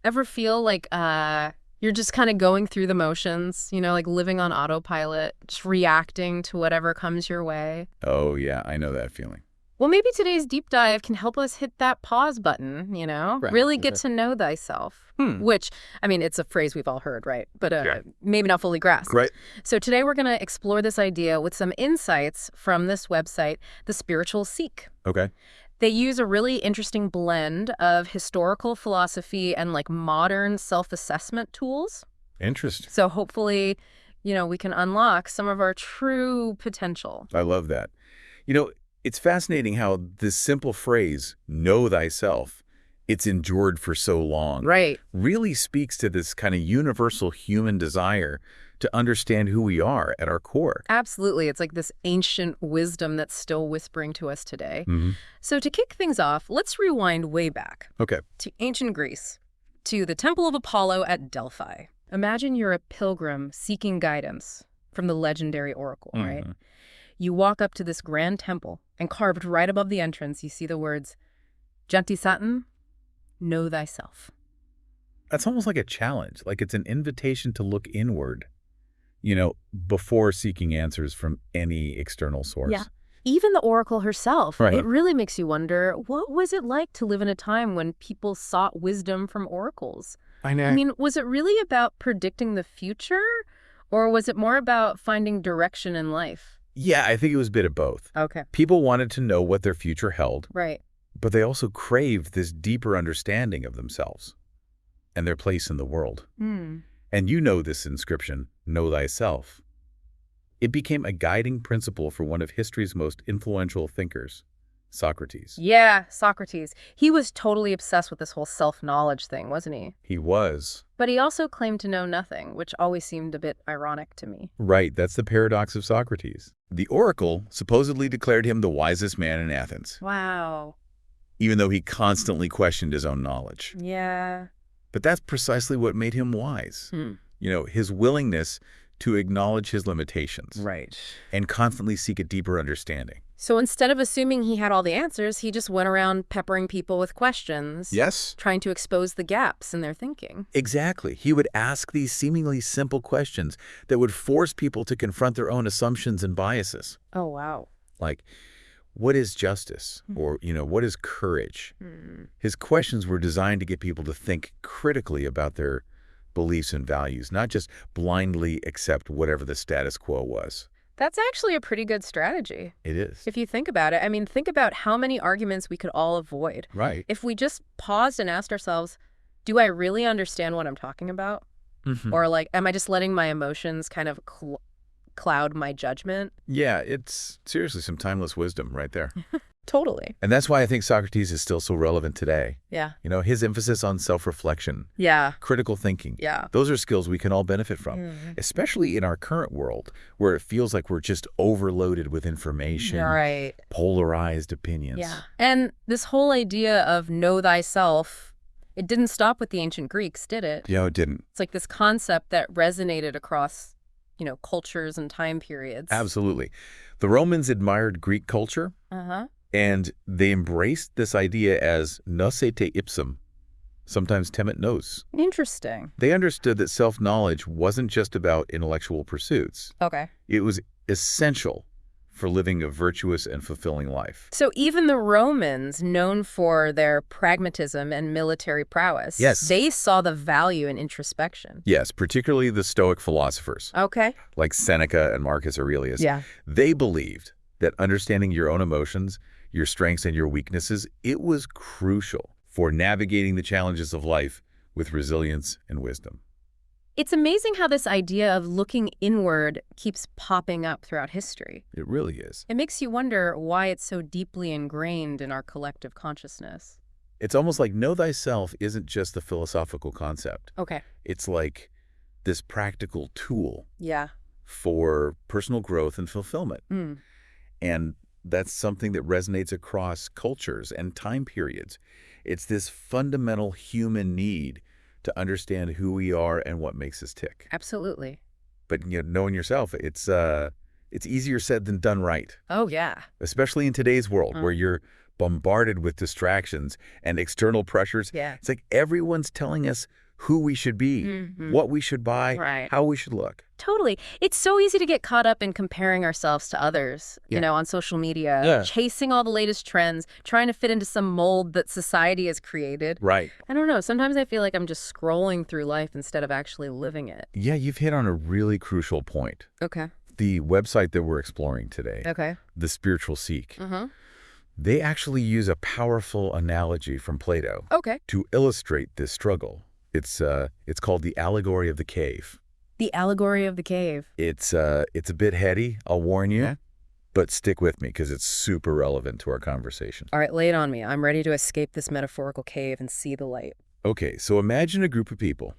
Ever feel like you're just kind of going through the motions, like living on autopilot, just reacting to whatever comes your way? Oh, yeah, I know that feeling. Well, maybe today's deep dive can help us hit that pause button, Right. really get to know thyself. Which, I mean, it's a phrase we've all heard, right? But maybe not fully grasped. Right. So today we're going to explore this idea with some insights from this website, The Spiritual Seek. Okay. They use a really interesting blend of historical philosophy and modern self-assessment tools. Interesting. So hopefully, we can unlock some of our true potential. I love that. It's fascinating how this simple phrase, know thyself, it's endured for so long. Right. Really speaks to this kind of universal human desire to understand who we are at our core. Absolutely. It's like this ancient wisdom that's still whispering to us today. Mm-hmm. So to kick things off, let's rewind way back. Okay. To ancient Greece, to the Temple of Apollo at Delphi. Imagine you're a pilgrim seeking guidance from the legendary oracle, right? You walk up to this grand temple, and carved right above the entrance, you see the words, Seauton, know thyself. That's almost like a challenge, like it's an invitation to look inward, before seeking answers from any external source. Yeah. Even the oracle herself, Right. It really makes you wonder, what was it like to live in a time when people sought wisdom from oracles? I know. I mean, was it really about predicting the future, or was it more about finding direction in life? Yeah, I think it was a bit of both. Okay. People wanted to know what their future held, Right. but they also craved this deeper understanding of themselves and their place in the world. And this inscription, know thyself. It became a guiding principle for one of history's most influential thinkers, Socrates. Yeah, Socrates. He was totally obsessed with this whole self-knowledge thing, wasn't he? He was. But he also claimed to know nothing, which always seemed a bit ironic to me. Right, that's the paradox of Socrates. The oracle supposedly declared him the wisest man in Athens, Wow. even though he constantly questioned his own knowledge. Yeah. But that's precisely what made him wise. His willingness to acknowledge his limitations. Right. And constantly seek a deeper understanding. So instead of assuming he had all the answers, he just went around peppering people with questions. Yes. Trying to expose the gaps in their thinking. Exactly. He would ask these seemingly simple questions that would force people to confront their own assumptions and biases. Oh, wow. Like, what is justice? Or, what is courage? His questions were designed to get people to think critically about their beliefs and values, not just blindly accept whatever the status quo was. That's actually a pretty good strategy. It is. If you think about it, I mean, think about how many arguments we could all avoid. Right. If we just paused and asked ourselves, do I really understand what I'm talking about? Or am I just letting my emotions kind of cloud my judgment? Yeah, it's seriously some timeless wisdom right there. Totally. And that's why I think Socrates is still so relevant today. Yeah. His emphasis on self-reflection, Yeah. critical thinking. Yeah. Those are skills we can all benefit from, especially in our current world where it feels like we're just overloaded with information, Right. polarized opinions. Yeah. And this whole idea of know thyself, it didn't stop with the ancient Greeks, did it? Yeah, it didn't. It's like this concept that resonated across, cultures and time periods. Absolutely. The Romans admired Greek culture. And they embraced this idea as Nosce te Ipsum, sometimes temet nos. Interesting. They understood that self-knowledge wasn't just about intellectual pursuits. Okay. It was essential for living a virtuous and fulfilling life. So even the Romans, known for their pragmatism and military prowess, Yes. they saw the value in introspection. Yes, particularly the Stoic philosophers, Okay. like Seneca and Marcus Aurelius. Yeah. They believed that understanding your own emotions, your strengths and your weaknesses, it was crucial for navigating the challenges of life with resilience and wisdom. It's amazing how this idea of looking inward keeps popping up throughout history. It really is. It makes you wonder why it's so deeply ingrained in our collective consciousness. It's almost like know thyself isn't just a philosophical concept. Okay. It's like this practical tool Yeah. for personal growth and fulfillment. Mm. And that's something that resonates across cultures and time periods. It's this fundamental human need to understand who we are and what makes us tick. Absolutely. But knowing yourself, it's easier said than done right, Oh, yeah. especially in today's world where you're bombarded with distractions and external pressures. Yeah. It's like everyone's telling us who we should be, what we should buy, Right. how we should look. Totally. It's so easy to get caught up in comparing ourselves to others, you know, on social media, chasing all the latest trends, trying to fit into some mold that society has created. Right. I don't know. Sometimes I feel like I'm just scrolling through life instead of actually living it. Yeah, you've hit on a really crucial point. Okay. The website that we're exploring today, The Spiritual Seek, they actually use a powerful analogy from Plato to illustrate this struggle. It's called the allegory of the cave. The allegory of the cave. It's a bit heady, I'll warn you, but stick with me because it's super relevant to our conversation. All right, lay it on me. I'm ready to escape this metaphorical cave and see the light. Okay, so imagine a group of people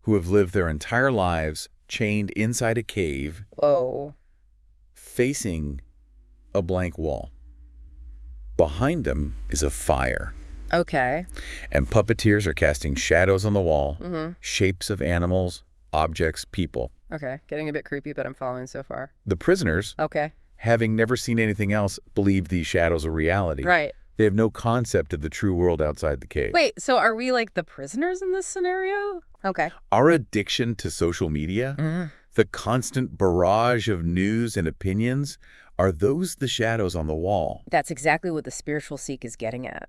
who have lived their entire lives chained inside a cave, facing a blank wall. Behind them is a fire. And puppeteers are casting shadows on the wall, shapes of animals, objects, people. Getting a bit creepy, but I'm following so far. The prisoners, having never seen anything else, believe these shadows are reality. Right. They have no concept of the true world outside the cave. Wait, so are we like the prisoners in this scenario? Our addiction to social media, the constant barrage of news and opinions, are those the shadows on the wall? That's exactly what the spiritual seek is getting at.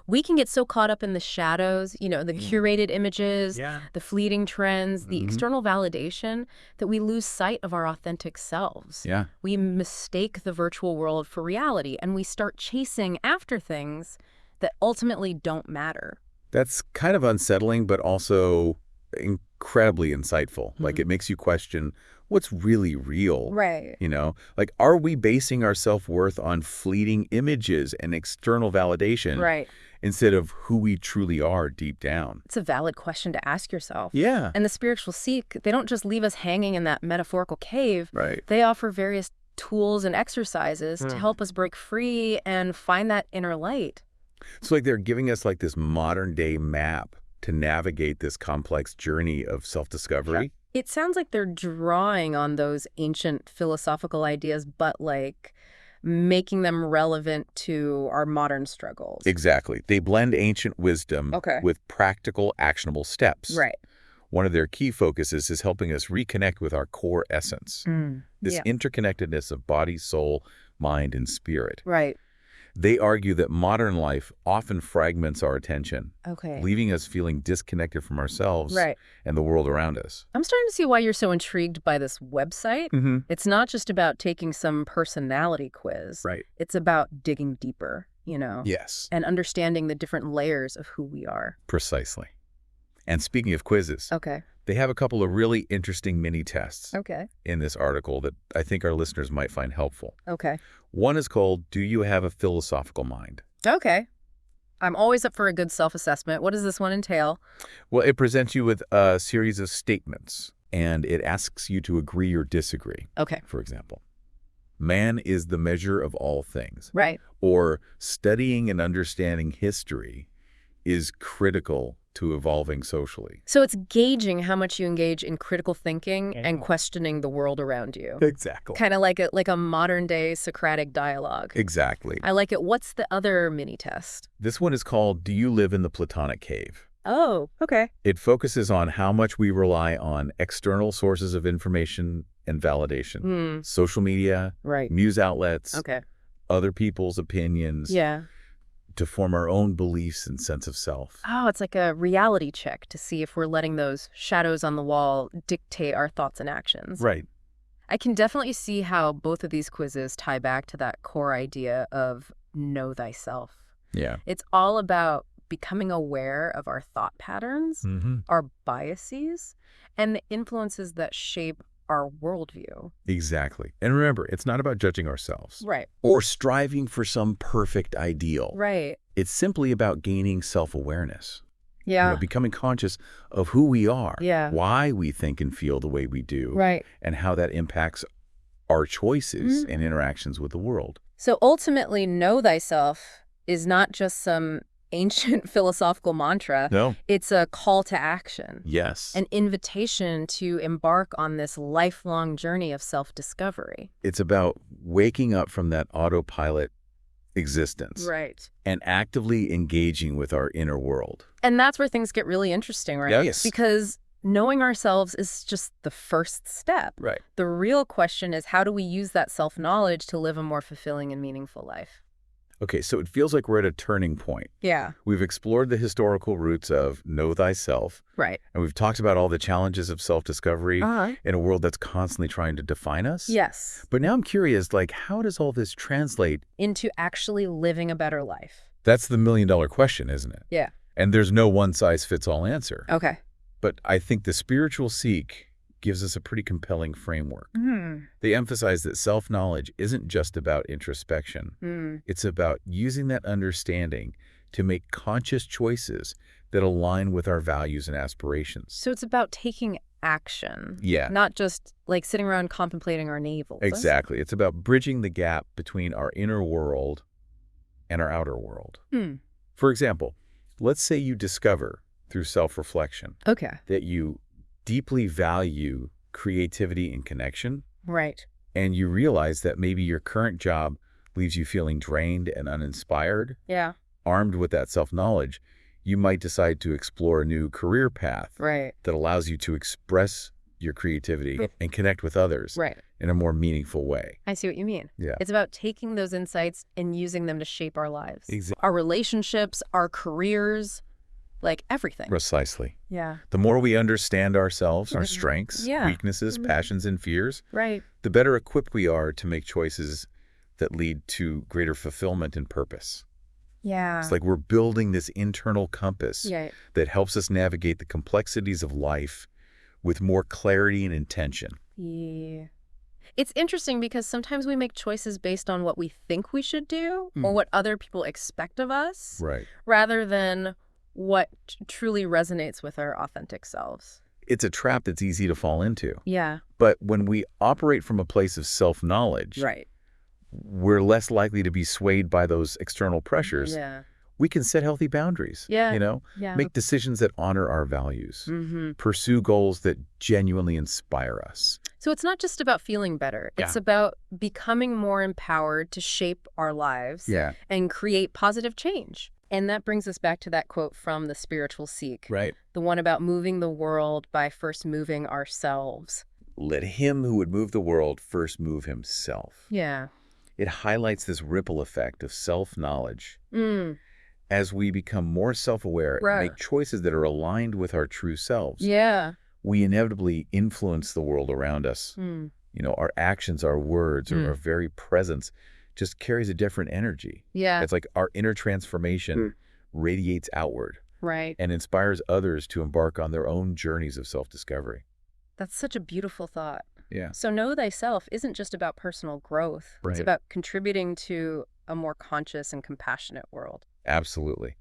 We can get so caught up in the shadows, you know, the curated images, the fleeting trends, the external validation, that we lose sight of our authentic selves. We mistake the virtual world for reality, and we start chasing after things that ultimately don't matter. That's kind of unsettling, but also incredibly insightful. Like, it makes you question what's really real. Right. You know, like, are we basing our self-worth on fleeting images and external validation instead of who we truly are deep down? It's a valid question to ask yourself. Yeah. And the spiritual seek, they don't just leave us hanging in that metaphorical cave. Right. They offer various tools and exercises to help us break free and find that inner light. So, like, they're giving us, like, this modern-day map to navigate this complex journey of self-discovery. It sounds like they're drawing on those ancient philosophical ideas, but like making them relevant to our modern struggles. Exactly. They blend ancient wisdom with practical, actionable steps. Right. One of their key focuses is helping us reconnect with our core essence, this interconnectedness of body, soul, mind, and spirit. Right. They argue that modern life often fragments our attention, leaving us feeling disconnected from ourselves and the world around us. I'm starting to see why you're so intrigued by this website. It's not just about taking some personality quiz. It's about digging deeper, you know? Yes. And understanding the different layers of who we are. Precisely. And speaking of quizzes, they have a couple of really interesting mini tests in this article that I think our listeners might find helpful. One is called, Do You Have a Philosophical Mind? I'm always up for a good self-assessment. What does this one entail? Well, it presents you with a series of statements, and it asks you to agree or disagree. For example, man is the measure of all things. Or studying and understanding history is critical to evolving socially. So it's gauging how much you engage in critical thinking and questioning the world around you. Exactly. Kind of like a modern-day Socratic dialogue. Exactly. I like it. What's the other mini test? This one is called, Do You Live in the Platonic Cave? Oh, It focuses on how much we rely on external sources of information and validation. Social media, news outlets, other people's opinions. To form our own beliefs and sense of self. Oh, it's like a reality check to see if we're letting those shadows on the wall dictate our thoughts and actions. Right. I can definitely see how both of these quizzes tie back to that core idea of know thyself. Yeah. It's all about becoming aware of our thought patterns, our biases, and the influences that shape our worldview. Exactly. And remember, it's not about judging ourselves. Right. Or striving for some perfect ideal. Right. It's simply about gaining self-awareness. Yeah. You know, becoming conscious of who we are. Yeah. Why we think and feel the way we do. Right. And how that impacts our choices and interactions with the world. So ultimately, know thyself is not just some ancient philosophical mantra. No. It's a call to action. Yes. An invitation to embark on this lifelong journey of self-discovery. It's about waking up from that autopilot existence. Right. And actively engaging with our inner world. And that's where things get really interesting, right? Yes. Because knowing ourselves is just the first step. Right. The real question is, how do we use that self-knowledge to live a more fulfilling and meaningful life? Okay, so it feels like we're at a turning point. Yeah. We've explored the historical roots of know thyself, Right. and we've talked about all the challenges of self-discovery in a world that's constantly trying to define us. Yes. But now I'm curious, like, how does all this translate Into actually living a better life. That's the million-dollar question, isn't it? Yeah. And there's no one-size-fits-all answer. Okay. But I think the spiritual seek gives us a pretty compelling framework. They emphasize that self-knowledge isn't just about introspection. It's about using that understanding to make conscious choices that align with our values and aspirations. So it's about taking action. Yeah. Not just like sitting around contemplating our navels. Exactly. It's about bridging the gap between our inner world and our outer world. For example, let's say you discover through self-reflection that you deeply value creativity and connection. Right. And you realize that maybe your current job leaves you feeling drained and uninspired. Yeah. Armed with that self-knowledge, you might decide to explore a new career path that allows you to express your creativity and connect with others in a more meaningful way. I see what you mean. Yeah. It's about taking those insights and using them to shape our lives. Exactly. Our relationships, our careers, like everything. Precisely. Yeah. The more we understand ourselves, our strengths, weaknesses, passions, and fears, the better equipped we are to make choices that lead to greater fulfillment and purpose. Yeah. It's like we're building this internal compass that helps us navigate the complexities of life with more clarity and intention. Yeah. It's interesting because sometimes we make choices based on what we think we should do or what other people expect of us, rather than what truly resonates with our authentic selves. It's a trap that's easy to fall into. Yeah. But when we operate from a place of self-knowledge, we're less likely to be swayed by those external pressures. Yeah. We can set healthy boundaries, make decisions that honor our values, pursue goals that genuinely inspire us. So it's not just about feeling better. It's about becoming more empowered to shape our lives and create positive change. And that brings us back to that quote from The Spiritual Seek. The one about moving the world by first moving ourselves. Let him who would move the world first move himself. Yeah. It highlights this ripple effect of self-knowledge. As we become more self-aware and make choices that are aligned with our true selves, we inevitably influence the world around us. Our actions, our words, or our very presence just carries a different energy. It's like our inner transformation radiates outward and inspires others to embark on their own journeys of self-discovery. That's such a beautiful thought. Yeah. So know thyself isn't just about personal growth. It's about contributing to a more conscious and compassionate world. Absolutely.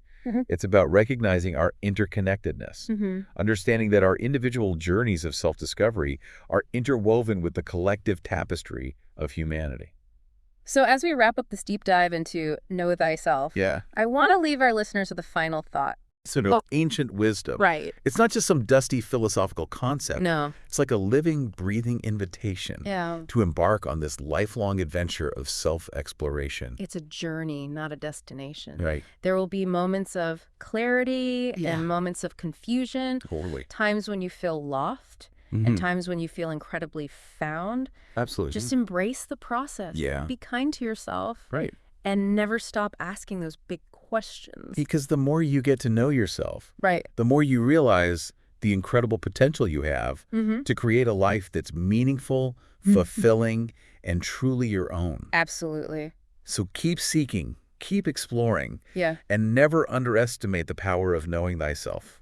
It's about recognizing our interconnectedness, understanding that our individual journeys of self-discovery are interwoven with the collective tapestry of humanity. So as we wrap up this deep dive into Know Thyself, I want to leave our listeners with a final thought. So ancient wisdom. It's not just some dusty philosophical concept. No. It's like a living, breathing invitation to embark on this lifelong adventure of self-exploration. It's a journey, not a destination. There will be moments of clarity and moments of confusion. Times when you feel lost and times when you feel incredibly found. Just embrace the process. Be kind to yourself. And never stop asking those big questions. Because the more you get to know yourself, the more you realize the incredible potential you have to create a life that's meaningful, fulfilling, and truly your own. Absolutely. So keep seeking, keep exploring, and never underestimate the power of knowing thyself.